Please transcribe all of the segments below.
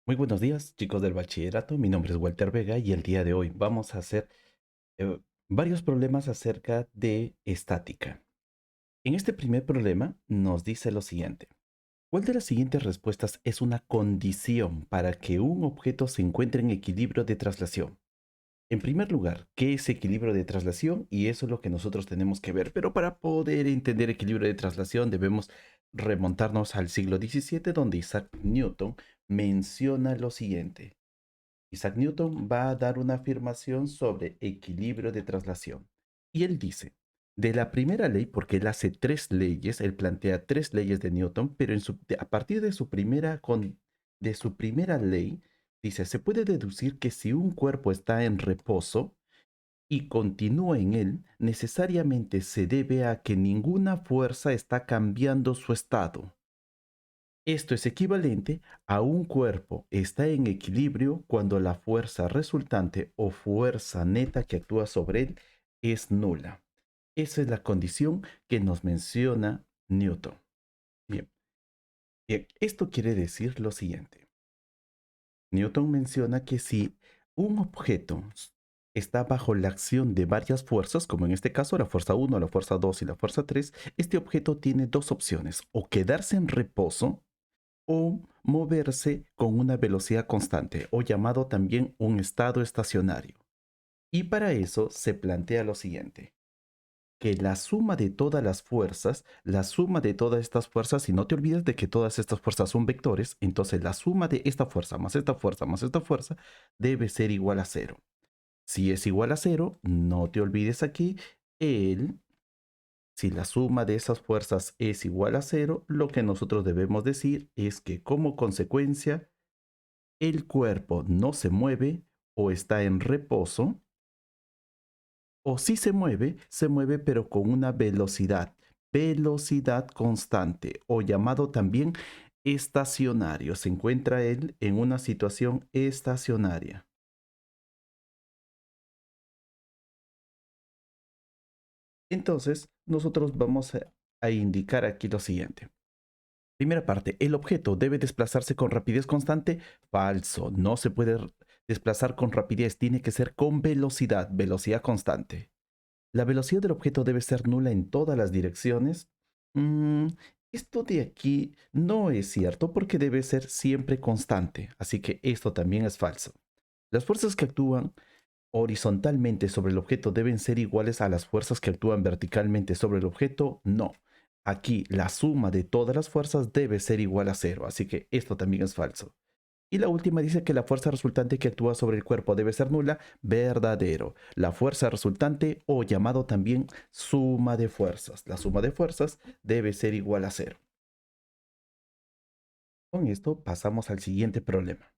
Muy buenos días, chicos del bachillerato. Mi nombre es Walter Vega y el día de hoy vamos a hacer varios problemas acerca de estática. En este primer problema nos dice lo siguiente. ¿Cuál de las siguientes respuestas es una condición para que un objeto se encuentre en equilibrio de traslación? En primer lugar, ¿qué es equilibrio de traslación? Y eso es lo que nosotros tenemos que ver. Pero para poder entender equilibrio de traslación debemos remontarnos al siglo XVII, donde Isaac Newton menciona lo siguiente. Isaac Newton va a dar una afirmación sobre equilibrio de traslación. Y él dice, de la primera ley, porque él hace tres leyes, él plantea tres leyes de Newton, pero a partir de de su primera ley, dice, se puede deducir que si un cuerpo está en reposo y continúa en él, necesariamente se debe a que ninguna fuerza está cambiando su estado. Esto es equivalente a un cuerpo está en equilibrio cuando la fuerza resultante o fuerza neta que actúa sobre él es nula. Esa es la condición que nos menciona Newton. Bien, esto quiere decir lo siguiente. Newton menciona que si un objeto está bajo la acción de varias fuerzas, como en este caso la fuerza 1, la fuerza 2 y la fuerza 3, este objeto tiene dos opciones, o quedarse en reposo o moverse con una velocidad constante, o llamado también un estado estacionario. Y para eso se plantea lo siguiente, que la suma de todas las fuerzas, la suma de todas estas fuerzas, y no te olvides de que todas estas fuerzas son vectores, entonces la suma de esta fuerza más esta fuerza más esta fuerza debe ser igual a cero. Si es igual a cero, no te olvides aquí, el si la suma de esas fuerzas es igual a cero, lo que nosotros debemos decir es que como consecuencia, el cuerpo no se mueve o está en reposo, o si se mueve pero con una velocidad constante, o llamado también estacionario. Se encuentra él en una situación estacionaria. Entonces, nosotros vamos a indicar aquí lo siguiente. Primera parte, el objeto debe desplazarse con rapidez constante. Falso, no se puede desplazar con rapidez, tiene que ser con velocidad constante. La velocidad del objeto debe ser nula en todas las direcciones. Mm, Esto de aquí no es cierto porque debe ser siempre constante, así que esto también es falso. Las fuerzas que actúan horizontalmente sobre el objeto deben ser iguales a las fuerzas que actúan verticalmente sobre el objeto. No. Aquí la suma de todas las fuerzas debe ser igual a cero, así que esto también es falso. Y la última dice que la fuerza resultante que actúa sobre el cuerpo debe ser nula. Verdadero. La fuerza resultante, o llamado también suma de fuerzas. La suma de fuerzas debe ser igual a cero. Con esto pasamos al siguiente problema.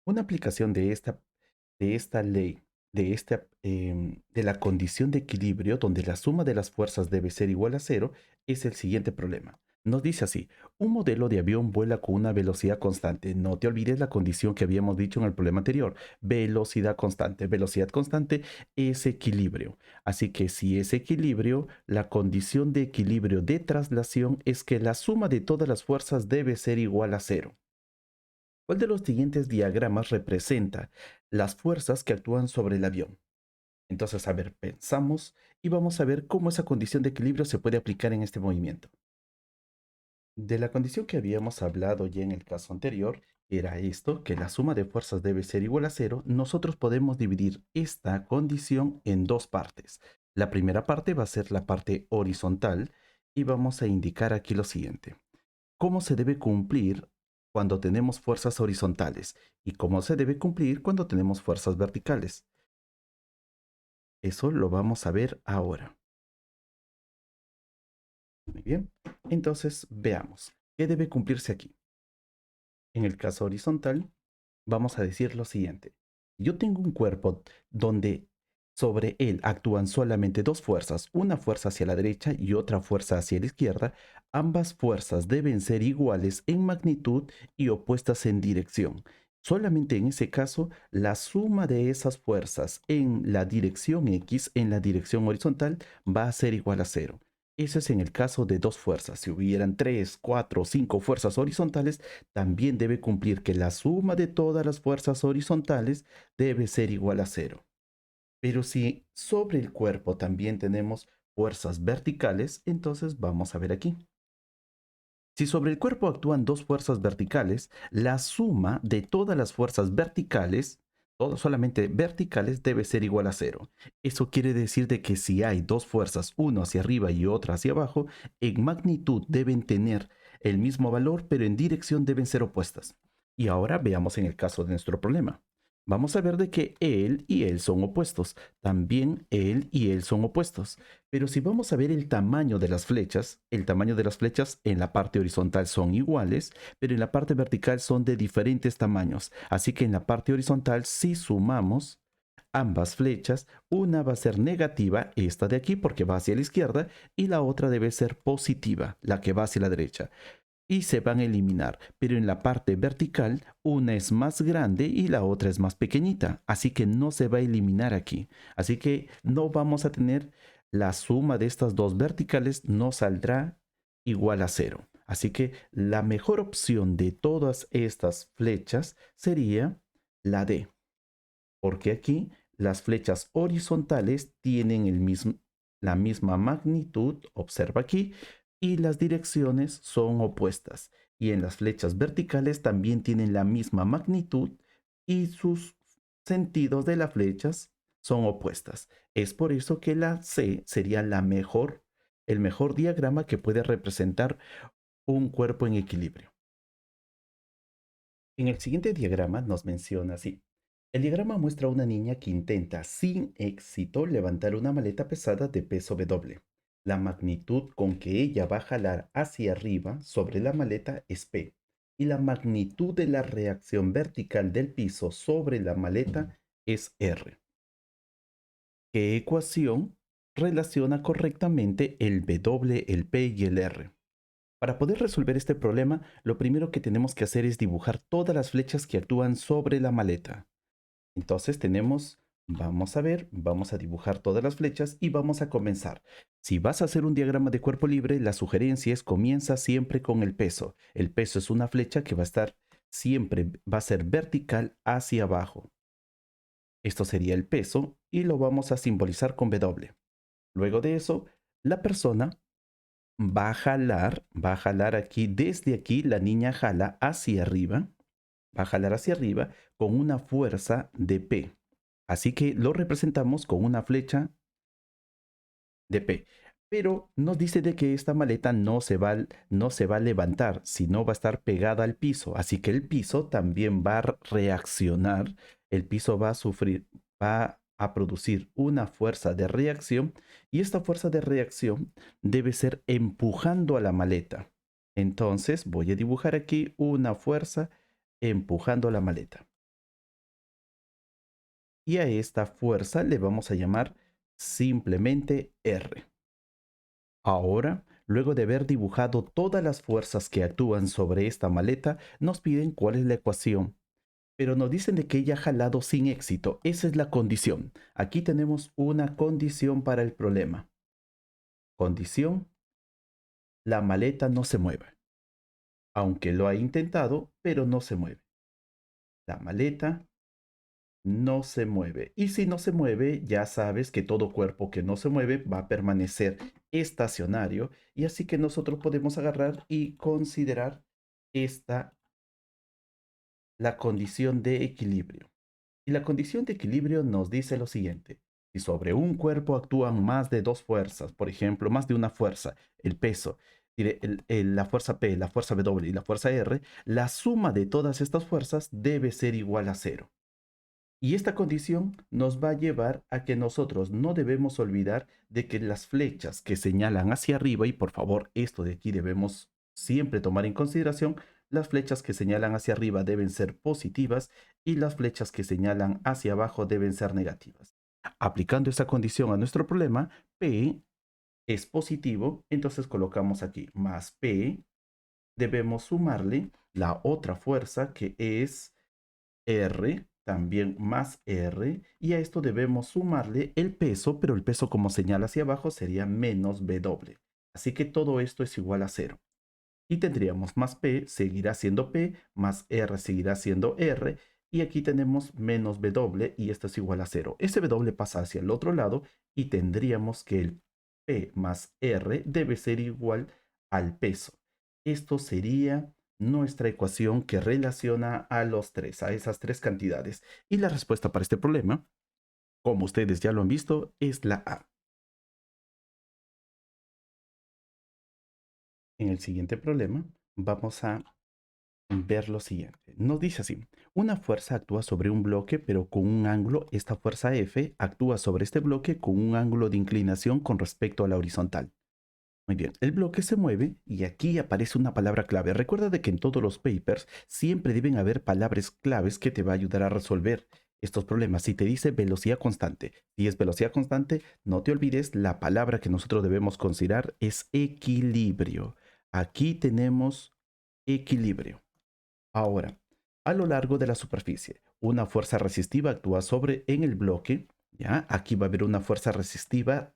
Una aplicación de esta ley, de la condición de equilibrio, donde la suma de las fuerzas debe ser igual a cero, es el siguiente problema. Nos dice así, un modelo de avión vuela con una velocidad constante. No te olvides la condición que habíamos dicho en el problema anterior. Velocidad constante. Velocidad constante es equilibrio. Así que si es equilibrio, la condición de equilibrio de traslación es que la suma de todas las fuerzas debe ser igual a cero. ¿Cuál de los siguientes diagramas representa las fuerzas que actúan sobre el avión? Entonces, a ver, pensamos y vamos a ver cómo esa condición de equilibrio se puede aplicar en este movimiento. De la condición que habíamos hablado ya en el caso anterior, era esto, que la suma de fuerzas debe ser igual a cero. Nosotros podemos dividir esta condición en dos partes. La primera parte va a ser la parte horizontal y vamos a indicar aquí lo siguiente. ¿Cómo se debe cumplir cuando tenemos fuerzas horizontales y cómo se debe cumplir cuando tenemos fuerzas verticales? Eso lo vamos a ver ahora. Muy bien. Entonces, veamos. ¿Qué debe cumplirse aquí? En el caso horizontal, vamos a decir lo siguiente. Yo tengo un cuerpo donde sobre él actúan solamente dos fuerzas, una fuerza hacia la derecha y otra fuerza hacia la izquierda. Ambas fuerzas deben ser iguales en magnitud y opuestas en dirección. Solamente en ese caso, la suma de esas fuerzas en la dirección X, en la dirección horizontal, va a ser igual a cero. Eso es en el caso de dos fuerzas. Si hubieran 3, 4 o 5 fuerzas horizontales, también debe cumplir que la suma de todas las fuerzas horizontales debe ser igual a cero. Pero si sobre el cuerpo también tenemos fuerzas verticales, entonces vamos a ver aquí. Si sobre el cuerpo actúan dos fuerzas verticales, la suma de todas las fuerzas verticales, solamente verticales, debe ser igual a cero. Eso quiere decir de que si hay dos fuerzas, una hacia arriba y otra hacia abajo, en magnitud deben tener el mismo valor, pero en dirección deben ser opuestas. Y ahora veamos en el caso de nuestro problema. Vamos a ver de que él y él son opuestos. También él y él son opuestos. Pero si vamos a ver el tamaño de las flechas, el tamaño de las flechas en la parte horizontal son iguales, pero en la parte vertical son de diferentes tamaños. Así que en la parte horizontal, si sumamos ambas flechas, una va a ser negativa, esta de aquí, porque va hacia la izquierda, y la otra debe ser positiva, la que va hacia la derecha. Y se van a eliminar, pero en la parte vertical una es más grande y la otra es más pequeñita, así que no se va a eliminar aquí. Así que no vamos a tener la suma de estas dos verticales, no saldrá igual a cero. Así que la mejor opción de todas estas flechas sería la D, porque aquí las flechas horizontales tienen la misma magnitud, observa aquí, y las direcciones son opuestas. Y en las flechas verticales también tienen la misma magnitud y sus sentidos de las flechas son opuestas. Es por eso que la C sería el mejor diagrama que puede representar un cuerpo en equilibrio. En el siguiente diagrama nos menciona así. El diagrama muestra a una niña que intenta sin éxito levantar una maleta pesada de peso W. La magnitud con que ella va a jalar hacia arriba sobre la maleta es P y la magnitud de la reacción vertical del piso sobre la maleta es R. ¿Qué ecuación relaciona correctamente el W, el P y el R? Para poder resolver este problema, lo primero que tenemos que hacer es dibujar todas las flechas que actúan sobre la maleta. Entonces vamos a ver, vamos a dibujar todas las flechas y vamos a comenzar. Si vas a hacer un diagrama de cuerpo libre, la sugerencia es comienza siempre con el peso. El peso es una flecha que va a estar siempre, va a ser vertical hacia abajo. Esto sería el peso y lo vamos a simbolizar con W. Luego de eso, la persona va a jalar aquí, desde aquí la niña jala hacia arriba, va a jalar hacia arriba con una fuerza de P. Así que lo representamos con una flecha de P. Pero nos dice de que esta maleta no se va a levantar, sino va a estar pegada al piso. Así que el piso también va a reaccionar, el piso va a sufrir, va a producir una fuerza de reacción y esta fuerza de reacción debe ser empujando a la maleta. Entonces voy a dibujar aquí una fuerza empujando a la maleta. Y a esta fuerza le vamos a llamar simplemente R. Ahora, luego de haber dibujado todas las fuerzas que actúan sobre esta maleta, nos piden cuál es la ecuación. Pero nos dicen de que ella ha jalado sin éxito. Esa es la condición. Aquí tenemos una condición para el problema. Condición, la maleta no se mueve. Aunque lo ha intentado, pero no se mueve. La maleta no se mueve. Y si no se mueve, ya sabes que todo cuerpo que no se mueve va a permanecer estacionario y así que nosotros podemos agarrar y considerar esta la condición de equilibrio. Y la condición de equilibrio nos dice lo siguiente. Si sobre un cuerpo actúan más de dos fuerzas, por ejemplo, más de una fuerza, el peso, la fuerza P, la fuerza W y la fuerza R, la suma de todas estas fuerzas debe ser igual a cero. Y esta condición nos va a llevar a que nosotros no debemos olvidar de que las flechas que señalan hacia arriba, y por favor esto de aquí debemos siempre tomar en consideración, las flechas que señalan hacia arriba deben ser positivas y las flechas que señalan hacia abajo deben ser negativas. Aplicando esta condición a nuestro problema, P es positivo, entonces colocamos aquí más P, debemos sumarle la otra fuerza que es R, también más R, y a esto debemos sumarle el peso, pero el peso como señala hacia abajo sería menos W. Así que todo esto es igual a cero. Y tendríamos más P seguirá siendo P, más R seguirá siendo R, y aquí tenemos menos W y esto es igual a cero. Ese W pasa hacia el otro lado y tendríamos que el P más R debe ser igual al peso. Esto sería nuestra ecuación que relaciona a los tres, a esas tres cantidades. Y la respuesta para este problema, como ustedes ya lo han visto, es la A. En el siguiente problema vamos a ver lo siguiente. Nos dice así, una fuerza actúa sobre un bloque pero con un ángulo, esta fuerza F actúa sobre este bloque con un ángulo de inclinación con respecto a la horizontal. Muy bien, el bloque se mueve y aquí aparece una palabra clave. Recuerda de que en todos los papers siempre deben haber palabras claves que te va a ayudar a resolver estos problemas. Si te dice velocidad constante, si es velocidad constante, no te olvides, la palabra que nosotros debemos considerar es equilibrio. Aquí tenemos equilibrio. Ahora, a lo largo de la superficie, una fuerza resistiva actúa sobre en el bloque, ¿ya? Aquí va a haber una fuerza resistiva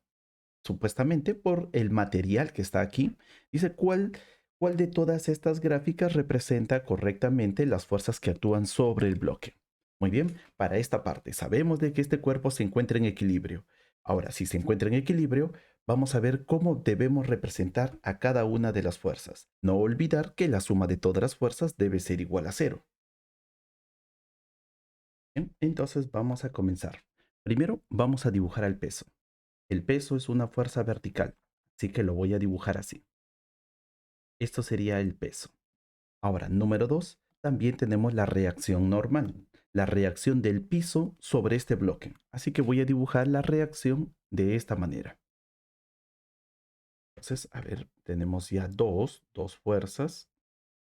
supuestamente por el material que está aquí. Dice, ¿cuál de todas estas gráficas representa correctamente las fuerzas que actúan sobre el bloque? Muy bien, para esta parte sabemos de que este cuerpo se encuentra en equilibrio. Ahora, si se encuentra en equilibrio, vamos a ver cómo debemos representar a cada una de las fuerzas. No olvidar que la suma de todas las fuerzas debe ser igual a cero. Bien, entonces vamos a comenzar. Primero vamos a dibujar el peso. El peso es una fuerza vertical, así que lo voy a dibujar así. Esto sería el peso. Ahora, número 2, también tenemos la reacción normal, la reacción del piso sobre este bloque. Así que voy a dibujar la reacción de esta manera. Entonces, a ver, tenemos ya dos fuerzas.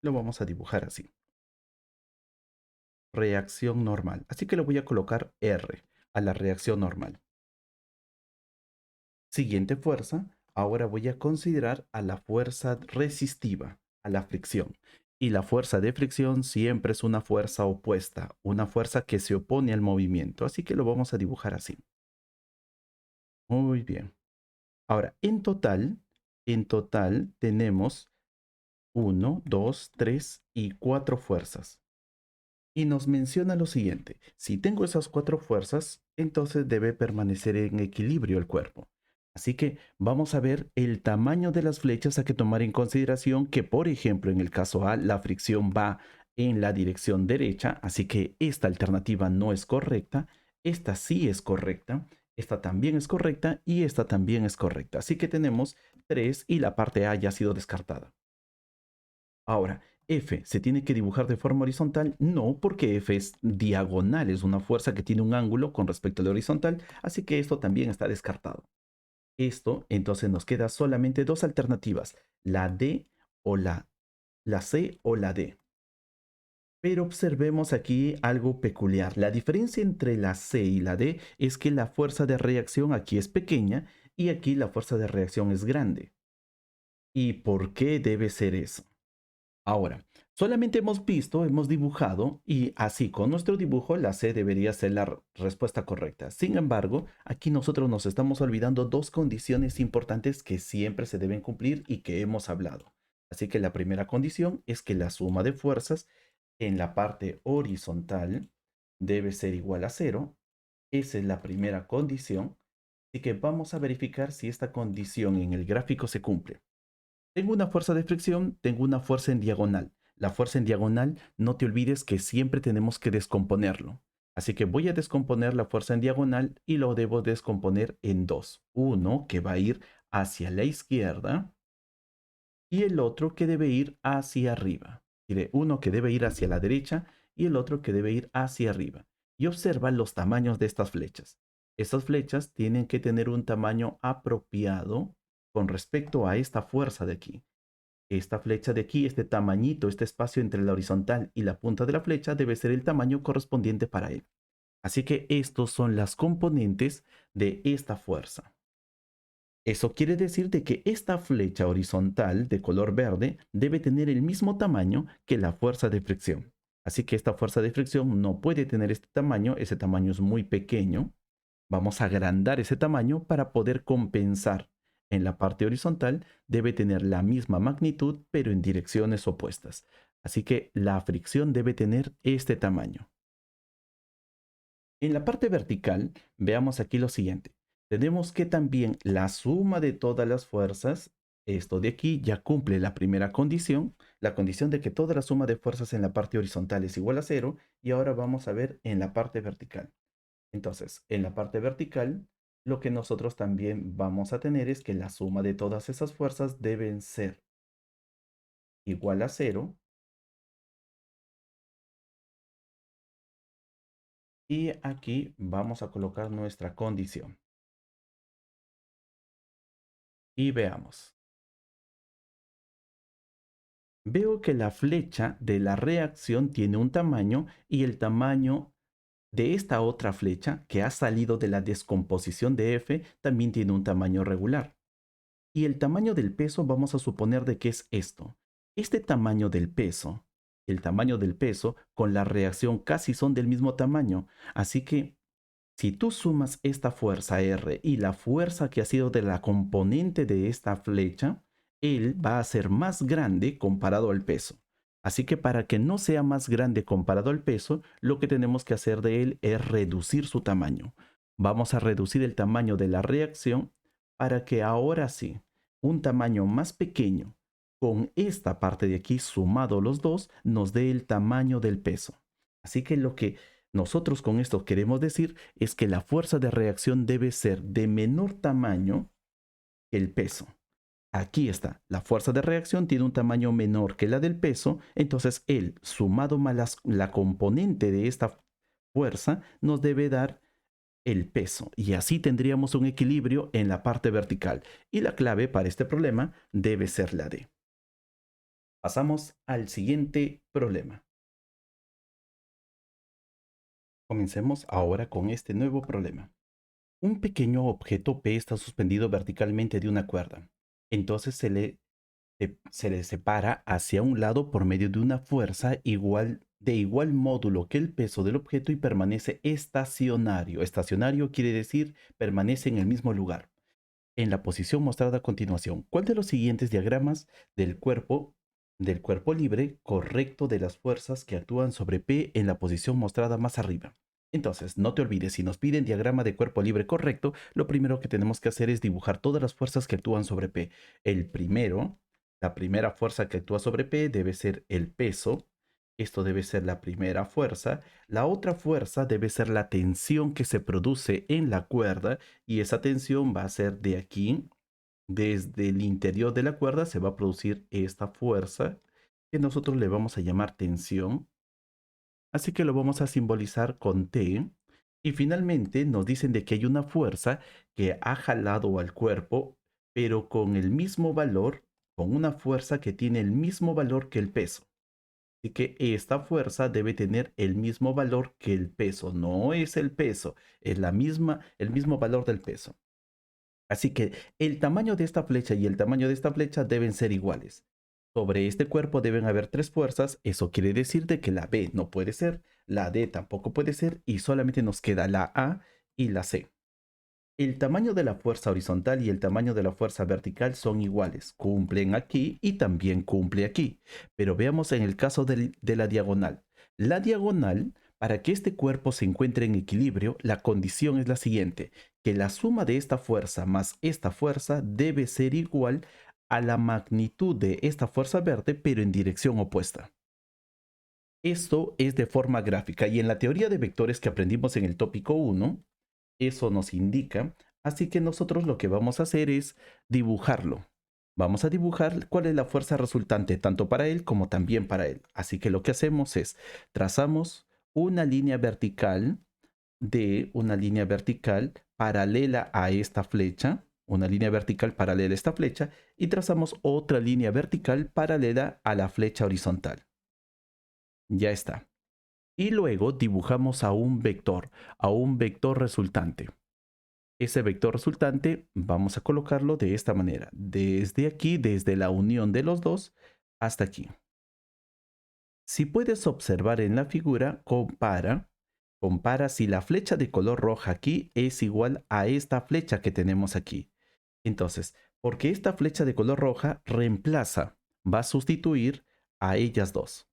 Lo vamos a dibujar así. Reacción normal. Así que le voy a colocar R a la reacción normal. Siguiente fuerza, ahora voy a considerar a la fuerza resistiva, a la fricción. Y la fuerza de fricción siempre es una fuerza opuesta, una fuerza que se opone al movimiento. Así que lo vamos a dibujar así. Muy bien. Ahora, en total tenemos uno, 2, 3 y 4 fuerzas. Y nos menciona lo siguiente, si tengo esas 4 fuerzas, entonces debe permanecer en equilibrio el cuerpo. Así que vamos a ver el tamaño de las flechas a que tomar en consideración que, por ejemplo, en el caso A, la fricción va en la dirección derecha, así que esta alternativa no es correcta, esta sí es correcta, esta también es correcta y esta también es correcta. Así que tenemos 3 y la parte A ya ha sido descartada. Ahora, F se tiene que dibujar de forma horizontal, no, porque F es diagonal, es una fuerza que tiene un ángulo con respecto al horizontal, así que esto también está descartado. Esto, entonces nos queda solamente dos alternativas, la D o la C o la D. Pero observemos aquí algo peculiar. La diferencia entre la C y la D es que la fuerza de reacción aquí es pequeña y aquí la fuerza de reacción es grande. ¿Y por qué debe ser eso? Ahora, solamente hemos visto, hemos dibujado y así con nuestro dibujo la C debería ser la respuesta correcta. Sin embargo, aquí nosotros nos estamos olvidando dos condiciones importantes que siempre se deben cumplir y que hemos hablado. Así que la primera condición es que la suma de fuerzas en la parte horizontal debe ser igual a cero. Esa es la primera condición. Así que vamos a verificar si esta condición en el gráfico se cumple. Tengo una fuerza de fricción, tengo una fuerza en diagonal. La fuerza en diagonal, no te olvides que siempre tenemos que descomponerlo. Así que voy a descomponer la fuerza en diagonal y lo debo descomponer en dos. Uno que va a ir hacia la izquierda y el otro que debe ir hacia arriba. Diré uno que debe ir hacia la derecha y el otro que debe ir hacia arriba. Y observa los tamaños de estas flechas. Estas flechas tienen que tener un tamaño apropiado con respecto a esta fuerza de aquí. Esta flecha de aquí, este tamañito, este espacio entre la horizontal y la punta de la flecha debe ser el tamaño correspondiente para él. Así que estos son las componentes de esta fuerza. Eso quiere decir de que esta flecha horizontal de color verde debe tener el mismo tamaño que la fuerza de fricción. Así que esta fuerza de fricción no puede tener este tamaño, ese tamaño es muy pequeño. Vamos a agrandar ese tamaño para poder compensar en la parte horizontal debe tener la misma magnitud, pero en direcciones opuestas. Así que la fricción debe tener este tamaño. En la parte vertical, veamos aquí lo siguiente. Tenemos que también la suma de todas las fuerzas, esto de aquí ya cumple la primera condición, la condición de que toda la suma de fuerzas en la parte horizontal es igual a cero, y ahora vamos a ver en la parte vertical. Entonces, en la parte vertical, lo que nosotros también vamos a tener es que la suma de todas esas fuerzas deben ser igual a cero, y aquí vamos a colocar nuestra condición. Y veamos. Veo que la flecha de la reacción tiene un tamaño y el tamaño de esta otra flecha que ha salido de la descomposición de F también tiene un tamaño regular. Y el tamaño del peso vamos a suponer de que es esto. Este tamaño del peso, el tamaño del peso con la reacción casi son del mismo tamaño. Así que si tú sumas esta fuerza R y la fuerza que ha sido de la componente de esta flecha, él va a ser más grande comparado al peso. Así que para que no sea más grande comparado al peso, lo que tenemos que hacer de él es reducir su tamaño. Vamos a reducir el tamaño de la reacción para que ahora sí, un tamaño más pequeño con esta parte de aquí sumado los dos nos dé el tamaño del peso. Así que lo que nosotros con esto queremos decir es que la fuerza de reacción debe ser de menor tamaño que el peso. Aquí está, la fuerza de reacción tiene un tamaño menor que la del peso, entonces él, sumado más la componente de esta fuerza, nos debe dar el peso. Y así tendríamos un equilibrio en la parte vertical. Y la clave para este problema debe ser la D. Pasamos al siguiente problema. Comencemos ahora con este nuevo problema. Un pequeño objeto P está suspendido verticalmente de una cuerda. Entonces se le separa hacia un lado por medio de una fuerza de igual módulo que el peso del objeto y permanece estacionario. Estacionario quiere decir permanece en el mismo lugar. En la posición mostrada a continuación, ¿cuál de los siguientes diagramas del cuerpo libre correcto de las fuerzas que actúan sobre P en la posición mostrada más arriba? Entonces, no te olvides, si nos piden diagrama de cuerpo libre correcto, lo primero que tenemos que hacer es dibujar todas las fuerzas que actúan sobre P. La primera fuerza que actúa sobre P debe ser el peso. Esto debe ser la primera fuerza. La otra fuerza debe ser la tensión que se produce en la cuerda y esa tensión va a ser de aquí, desde el interior de la cuerda se va a producir esta fuerza que nosotros le vamos a llamar tensión. Así que lo vamos a simbolizar con T. Y finalmente nos dicen de que hay una fuerza que ha jalado al cuerpo, pero con el mismo valor, con una fuerza que tiene el mismo valor que el peso. Así que esta fuerza debe tener el mismo valor que el peso. No es el peso, es el mismo valor del peso. Así que el tamaño de esta flecha y el tamaño de esta flecha deben ser iguales. Sobre este cuerpo deben haber tres fuerzas. Eso quiere decir de que la B no puede ser, la D tampoco puede ser y solamente nos queda la A y la C. El tamaño de la fuerza horizontal y el tamaño de la fuerza vertical son iguales, cumplen aquí y también cumple aquí. Pero veamos en el caso de la diagonal. La diagonal, para que este cuerpo se encuentre en equilibrio, la condición es la siguiente, que la suma de esta fuerza más esta fuerza debe ser igual a la magnitud de esta fuerza verde, pero en dirección opuesta. Esto es de forma gráfica y en la teoría de vectores que aprendimos en el tópico 1, eso nos indica, así que nosotros lo que vamos a hacer es dibujarlo. Vamos a dibujar cuál es la fuerza resultante tanto para él como también para él. Así que lo que hacemos es trazamos una línea vertical paralela a esta flecha, una línea vertical paralela a esta flecha y trazamos otra línea vertical paralela a la flecha horizontal. Ya está. Y luego dibujamos a un vector resultante. Ese vector resultante vamos a colocarlo de esta manera, desde aquí, desde la unión de los dos hasta aquí. Si puedes observar en la figura, compara si la flecha de color roja aquí es igual a esta flecha que tenemos aquí. Entonces, Porque esta flecha de color roja reemplaza, va a sustituir a ellas dos.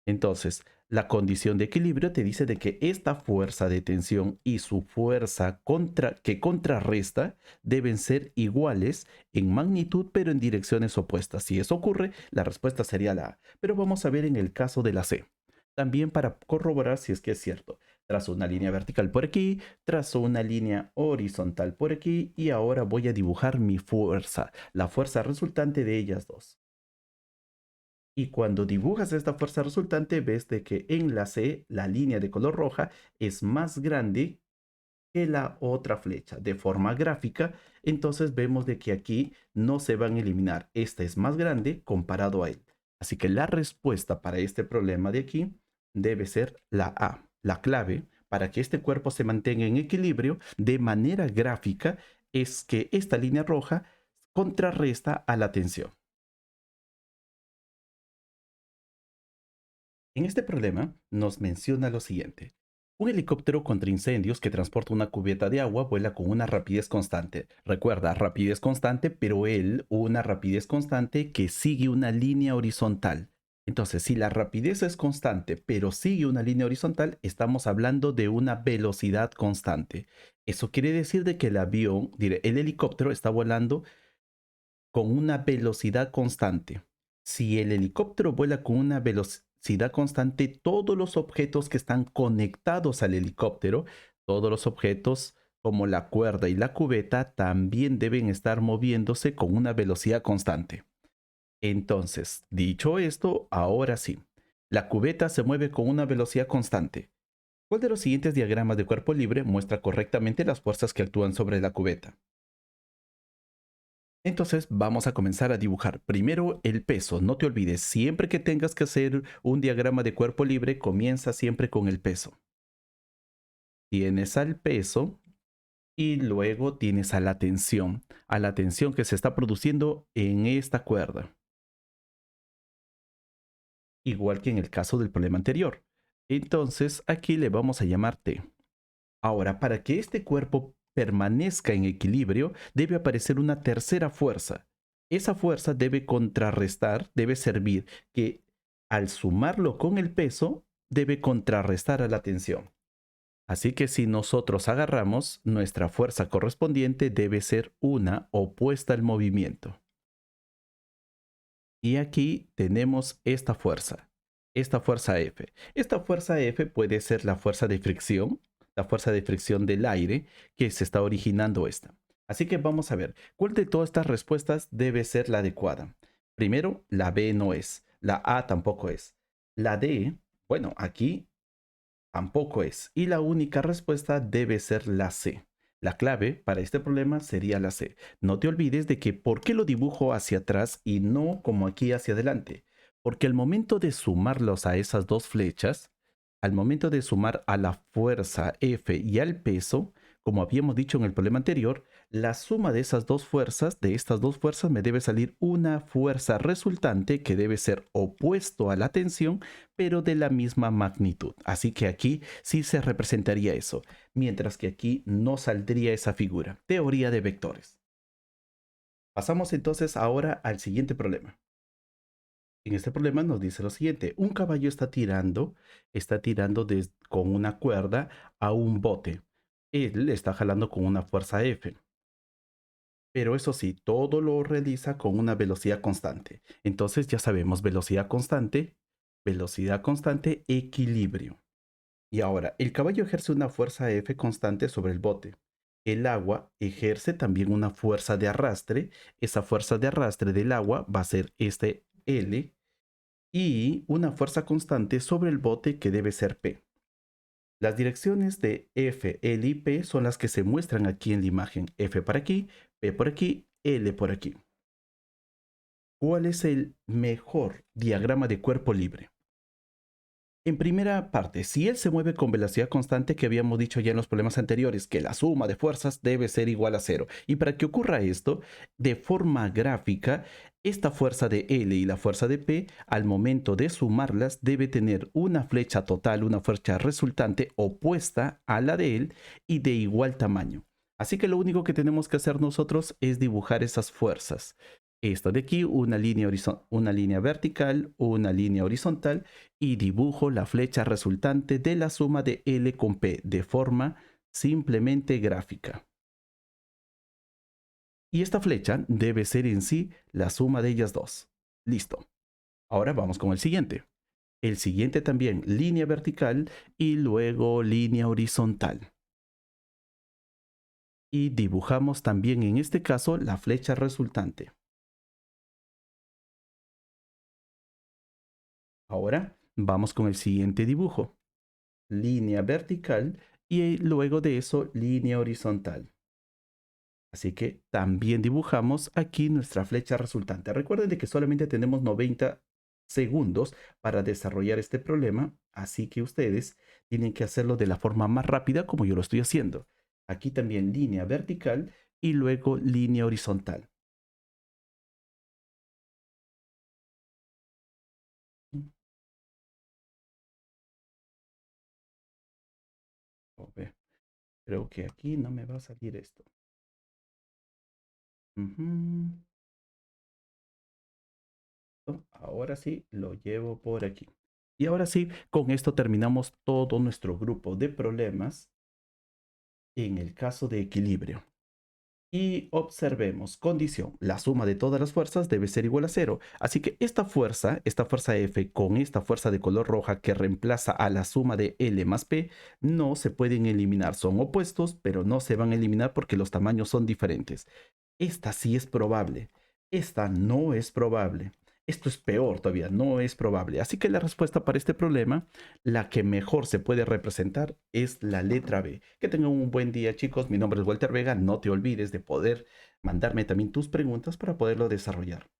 Entonces, la condición de equilibrio te dice de que esta fuerza de tensión y su fuerza que contrarresta deben ser iguales en magnitud, pero en direcciones opuestas. Si eso ocurre, la respuesta sería la A. Pero vamos a ver en el caso de la C. También para corroborar si es que es cierto. Trazo una línea vertical por aquí, trazo una línea horizontal por aquí y ahora voy a dibujar mi fuerza, la fuerza resultante de ellas dos. Y cuando dibujas esta fuerza resultante, ves de que en la C, la línea de color roja es más grande que la otra flecha. De forma gráfica, entonces vemos de que aquí no se van a eliminar. Esta es más grande comparado a él. Así que la respuesta para este problema de aquí debe ser la A. La clave para que este cuerpo se mantenga en equilibrio de manera gráfica es que esta línea roja contrarresta a la tensión. En este problema nos menciona lo siguiente. Un helicóptero contra incendios que transporta una cubeta de agua vuela con una rapidez constante. Recuerda, rapidez constante, pero una rapidez constante que sigue una línea horizontal. Entonces, si la rapidez es constante, pero sigue una línea horizontal, estamos hablando de una velocidad constante. Eso quiere decir de que el helicóptero está volando con una velocidad constante. Si el helicóptero vuela con una velocidad constante, todos los objetos que están conectados al helicóptero, todos los objetos como la cuerda y la cubeta, también deben estar moviéndose con una velocidad constante. Entonces, dicho esto, ahora sí, la cubeta se mueve con una velocidad constante. ¿Cuál de los siguientes diagramas de cuerpo libre muestra correctamente las fuerzas que actúan sobre la cubeta? Entonces vamos a comenzar a dibujar. Primero el peso. No te olvides, siempre que tengas que hacer un diagrama de cuerpo libre, comienza siempre con el peso. Tienes al peso y luego tienes a la tensión que se está produciendo en esta cuerda. Igual que en el caso del problema anterior. Entonces aquí le vamos a llamar T. Ahora, para que este cuerpo permanezca en equilibrio, debe aparecer una tercera fuerza. Esa fuerza debe contrarrestar, debe servir que al sumarlo con el peso, debe contrarrestar a la tensión. Así que si nosotros agarramos, nuestra fuerza correspondiente debe ser una opuesta al movimiento. Y aquí tenemos esta fuerza F. Esta fuerza F puede ser la fuerza de fricción del aire que se está originando esta. Así que vamos a ver, ¿cuál de todas estas respuestas debe ser la adecuada? Primero, la B no es, la A tampoco es. La D, bueno, aquí tampoco es. Y la única respuesta debe ser la C. La clave para este problema sería la C. No te olvides de que por qué lo dibujo hacia atrás y no como aquí hacia adelante. Porque al momento de sumarlos a esas dos flechas, al momento de sumar a la fuerza F y al peso, como habíamos dicho en el problema anterior, la suma de esas dos fuerzas, de estas dos fuerzas, me debe salir una fuerza resultante que debe ser opuesto a la tensión, pero de la misma magnitud. Así que aquí sí se representaría eso, mientras que aquí no saldría esa figura. Teoría de vectores. Pasamos entonces ahora al siguiente problema. En este problema nos dice lo siguiente: un caballo está tirando con una cuerda a un bote. Él está jalando con una fuerza F. Pero eso sí, todo lo realiza con una velocidad constante. Entonces ya sabemos, velocidad constante, equilibrio. Y ahora, el caballo ejerce una fuerza F constante sobre el bote. El agua ejerce también una fuerza de arrastre. Esa fuerza de arrastre del agua va a ser este L y una fuerza constante sobre el bote que debe ser P. Las direcciones de F, L y P son las que se muestran aquí en la imagen. F por aquí, P por aquí, L por aquí. ¿Cuál es el mejor diagrama de cuerpo libre? En primera parte, si él se mueve con velocidad constante, que habíamos dicho ya en los problemas anteriores, que la suma de fuerzas debe ser igual a cero. Y para que ocurra esto, de forma gráfica, esta fuerza de L y la fuerza de P, al momento de sumarlas, debe tener una flecha total, una flecha resultante opuesta a la de él y de igual tamaño. Así que lo único que tenemos que hacer nosotros es dibujar esas fuerzas. Esta de aquí, una línea vertical, una línea horizontal y dibujo la flecha resultante de la suma de L con P de forma simplemente gráfica. Y esta flecha debe ser en sí la suma de ellas dos. Listo. Ahora vamos con el siguiente. El siguiente también línea vertical y luego línea horizontal. Y dibujamos también en este caso la flecha resultante. Ahora vamos con el siguiente dibujo. Línea vertical y luego de eso línea horizontal. Así que también dibujamos aquí nuestra flecha resultante. Recuerden de que solamente tenemos 90 segundos para desarrollar este problema, así que ustedes tienen que hacerlo de la forma más rápida como yo lo estoy haciendo. Aquí también línea vertical y luego línea horizontal. A ver, creo que aquí no me va a salir esto. Ujú. Ahora sí, lo llevo por aquí. Y ahora sí, con esto terminamos todo nuestro grupo de problemas en el caso de equilibrio. Y observemos, condición, la suma de todas las fuerzas debe ser igual a cero. Así que esta fuerza F con esta fuerza de color roja que reemplaza a la suma de L más P, no se pueden eliminar. Son opuestos, pero no se van a eliminar porque los tamaños son diferentes. Esta sí es probable. Esta no es probable. Esto es peor todavía, no es probable. Así que la respuesta para este problema, la que mejor se puede representar es la letra B. Que tengan un buen día, chicos. Mi nombre es Walter Vega. No te olvides de poder mandarme también tus preguntas para poderlo desarrollar.